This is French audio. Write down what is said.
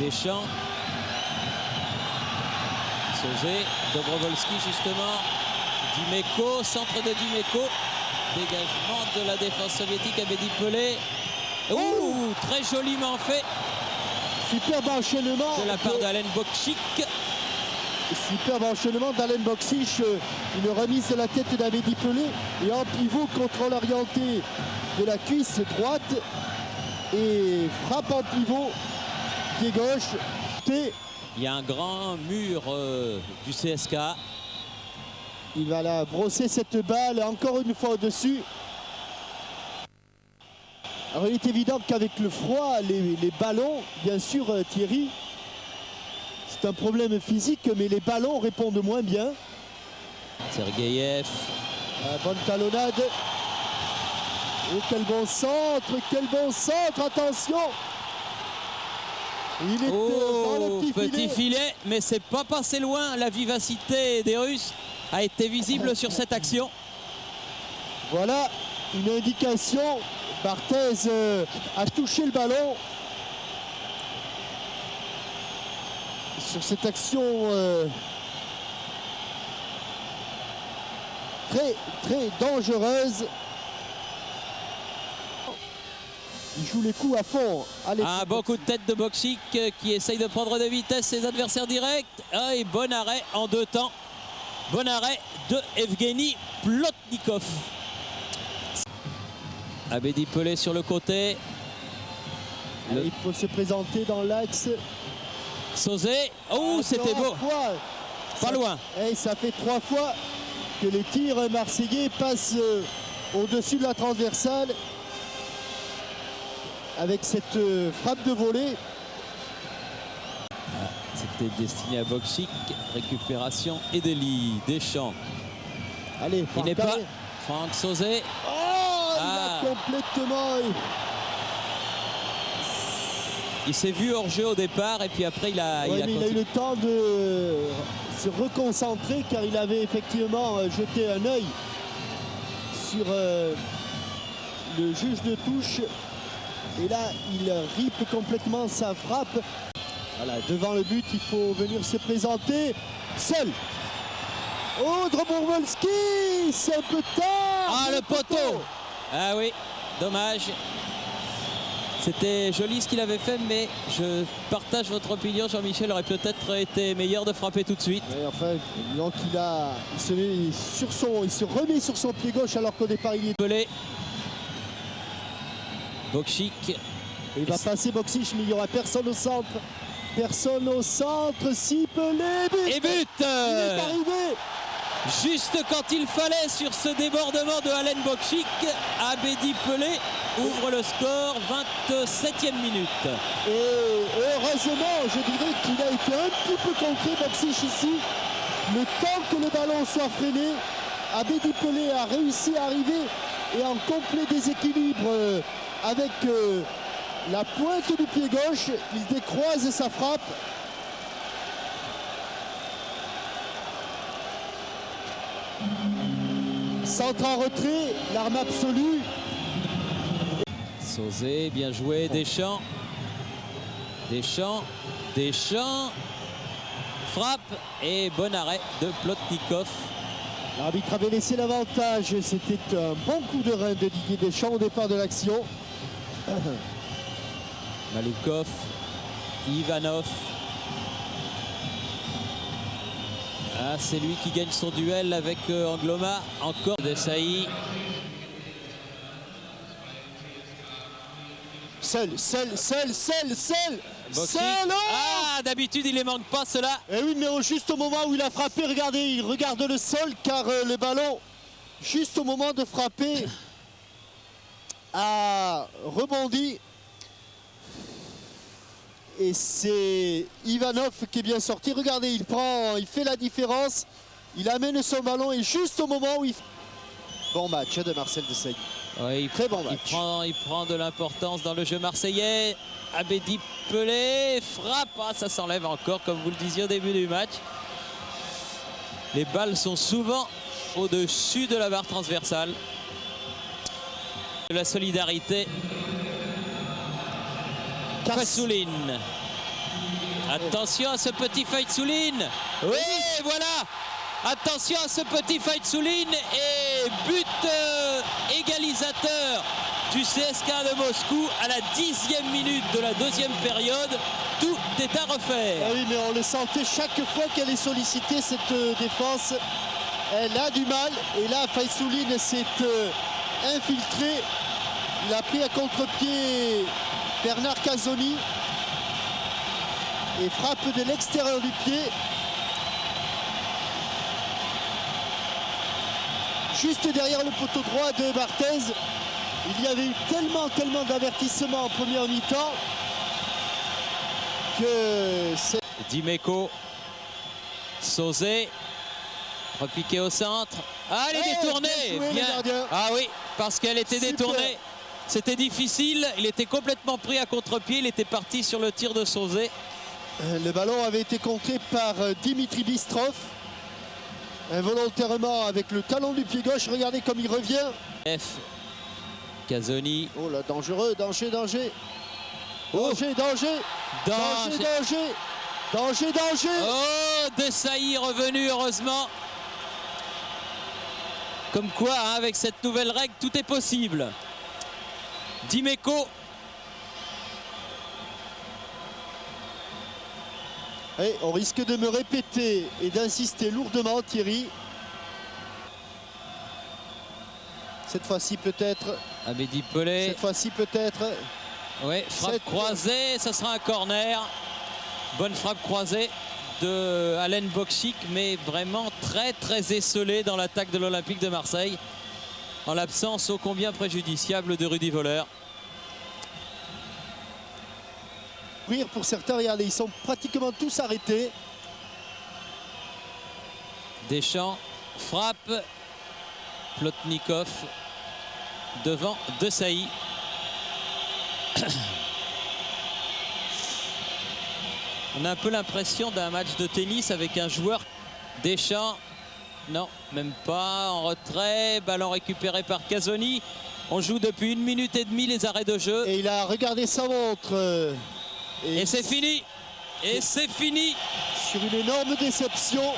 Deschamps. Sauzé, Dobrovolski justement. Dimeco, centre de Dimeco. Dégagement de la défense soviétique à Abedi Pelé. Ouh, très joliment fait. Superbe enchaînement de la part d'Alen Bokšić. Superbe enchaînement d'Alen Bokšić. Une remise de la tête d'Abedi Pelé. Et en pivot, contrôle orienté de la cuisse droite. Et frappe en pivot, pied gauche. Il y a un grand mur du CSK. Il va la brosser cette balle encore une fois au-dessus. Alors il est évident qu'avec le froid, les ballons, bien sûr Thierry, c'est un problème physique, mais les ballons répondent moins bien. Sergeyev. Bonne talonnade. Oh, quel bon centre, attention. Il est dans le petit filet, mais c'est pas passé loin. La vivacité des Russes a été visible sur cette action. Voilà une indication. Barthez a touché le ballon. Sur cette action très dangereuse. Il joue les coups à fond. Allez, un bon coup de tête de Bokšić qui essaye de prendre de vitesse ses adversaires directs. Et bon arrêt en deux temps. Bon arrêt de Evgeny Plotnikov. Abedi Pelé sur le côté. Il faut se présenter dans l'axe. Sauzé. Oh, c'était beau. Pas loin. Et ça fait 3 fois que les tirs marseillais passent au-dessus de la transversale. Avec cette frappe de volée. C'était destiné à Bokšić. Récupération et délit. Deschamps. Allez, il n'est pas. Franck Sauzé. Il a complètement. Il s'est vu hors jeu au départ et puis après il a eu le temps de se reconcentrer car il avait effectivement jeté un œil sur le juge de touche. Et là, il ripe complètement sa frappe. Voilà, devant le but, il faut venir se présenter seul. Oh, Dobrovolski, c'est un peu tard. Ah, le poteau. Ah oui, dommage. C'était joli ce qu'il avait fait, mais je partage votre opinion. Jean-Michel, aurait peut-être été meilleur de frapper tout de suite. Et enfin, donc il se remet sur son pied gauche alors qu'au départ il est Pelé. Bokšić. Il va passer Bokšić, mais il n'y aura personne au centre. Personne au centre, si Pelé. Et but. Il est arrivé. Juste quand il fallait sur ce débordement de Alen Bokšić, Abedi Pelé ouvre le score, 27e minute. Et heureusement, je dirais qu'il a été un petit peu concret Bokšić ici. Le temps que le ballon soit freiné, Abedi Pelé a réussi à arriver et en complet déséquilibre avec la pointe du pied gauche, il décroise sa frappe. Centre en retrait, l'arme absolue. Sauzé, bien joué, Deschamps. Deschamps. Frappe et bon arrêt de Plotnikov. L'arbitre avait laissé l'avantage. C'était un bon coup de rein de Didier Deschamps au départ de l'action. Maloukov, Ivanov. Ah, c'est lui qui gagne son duel avec Angloma. Encore Desailly. Seul. Oh ah, d'habitude il les manque pas cela. Et oui, mais juste au moment où il a frappé, regardez, il regarde le sol car le ballon, juste au moment de frapper, a rebondi. Et c'est Ivanov qui est bien sorti. Regardez, il fait la différence. Il amène son ballon et juste au moment où il... Bon match de Marcel Desailly. Oui, très bon match. Il prend de l'importance dans le jeu marseillais. Abedi Pelé frappe. Ah, ça s'enlève encore, comme vous le disiez au début du match. Les balles sont souvent au-dessus de la barre transversale. La solidarité. Fassoulin. Attention à ce petit fight Souline. Oui, voilà. Attention à ce petit fight Souline et but égalisateur du CSKA de Moscou à la 10e minute de la deuxième période. Tout est à refaire. Ah oui, mais on le sentait chaque fois qu'elle est sollicitée, cette défense. Elle a du mal. Et là, Faïsouline s'est infiltré. Il a pris à contre-pied Bernard Casoni. Et frappe de l'extérieur du pied. Juste derrière le poteau droit de Barthez. Il y avait eu tellement d'avertissements en première mi-temps que c'est... Dimeco, Sauzet, repiqué au centre. Ah, elle est détournée. Bien. Ah oui, parce qu'elle était détournée. C'était difficile. Il était complètement pris à contre-pied. Il était parti sur le tir de Sauzet. Le ballon avait été contré par Dimitri Bistrov. Involontairement avec le talon du pied gauche. Regardez comme il revient. F. Casoni. Oh là, dangereux, danger. Oh. Danger. Oh, Desailly revenu, heureusement. Comme quoi, hein, avec cette nouvelle règle, tout est possible. Dimeco. Et on risque de me répéter et d'insister lourdement, Thierry. Cette fois-ci peut-être. Abedi Pelé. Cette fois-ci peut-être. Oui, frappe croisée, ça sera un corner. Bonne frappe croisée de Alain Bokchik, mais vraiment très esselé dans l'attaque de l'Olympique de Marseille. En l'absence ô combien préjudiciable de Rudy Voller. Pour certains, regardez, ils sont pratiquement tous arrêtés. Deschamps frappe. Plotnikov devant Desailly. On a un peu l'impression d'un match de tennis avec un joueur. Deschamps, non, même pas, en retrait. Ballon récupéré par Casoni. On joue depuis 1 minute et demie les arrêts de jeu. Et il a regardé sa montre. Et c'est fini. Et c'est fini. Sur une énorme déception.